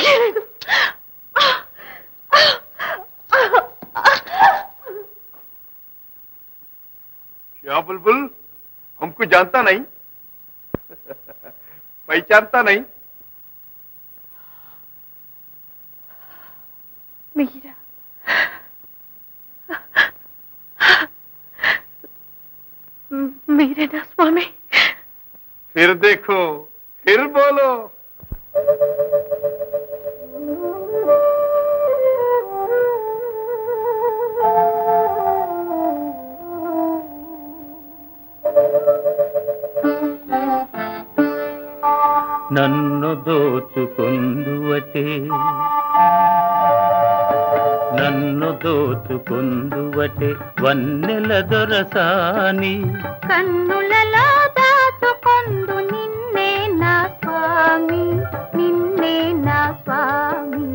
తెలియలేదు. क्या बुलबुल, हमको जानता नहीं, पहचानता नहीं? मीरा, मेरे ना स्वामी। फिर देखो, फिर बोलो। నన్ను దోచుకొందువటే వన్నెల దొరసాని కన్నులలో దాచుకొందు నిన్నే నా స్వామి, నిన్నే నా స్వామి.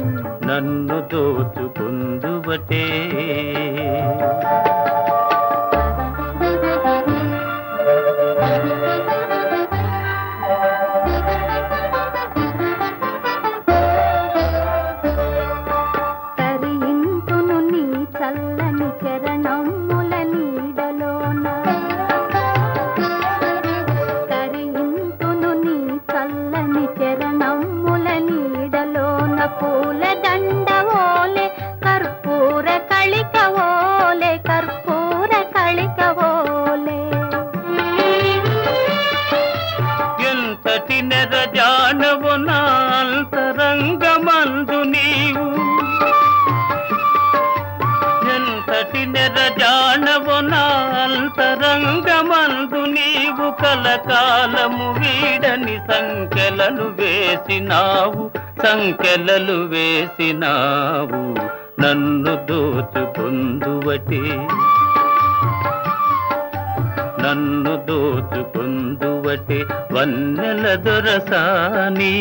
నన్ను దోచుకొందువటే ఎంతటి నెరజానవు నా అంతరంగమందు నీవు, ఎంతటి నెరజానవు నా అంతరంగమందు నీవు. కలకాలము వీడని సంకెలలు వేసినావు. నన్ను దోచుకొందువటే వన్నెల దొరసాని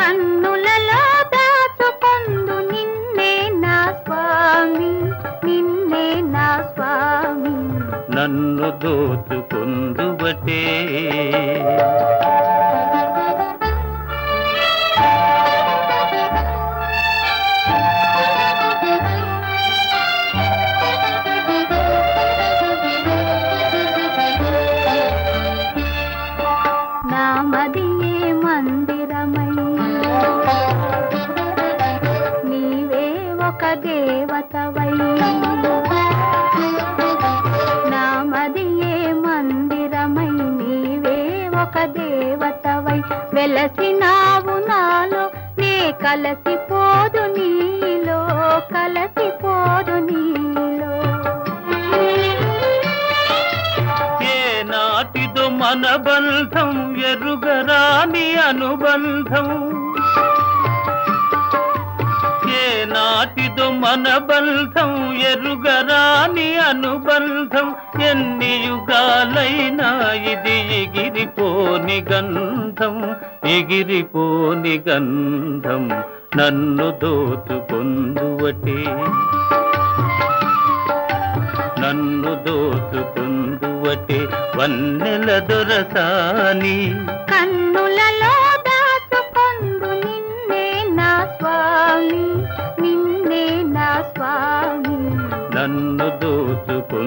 కన్నులలో దాచుకొందు నిన్నే నా స్వామి, నిన్నే నా స్వామి. నన్ను దోచుకొందువటే నామదియే మందిరమై నీవే ఒక దేవతవై, నామదియే మందిరమై నీవే ఒక దేవతవై. వెలసినావు నాలో నే కలసిపోదు నీలో, కలసిపోదు నీలో. నాటిదో మన బంధం ఎరుగరాని అనుబంధం, ఏ నాటిదో మన బంధం ఎరుగరాని అనుబంధం. ఎన్ని యుగాలైనా ఇది ఎగిరిపోని గంధం. నన్ను దోచుకొందువటే వన్నెల దొరసాని కన్నులలో దాచుకొందు నిన్నే నా స్వామి, నిన్నే నా స్వామి. నన్ను దోచుకొందు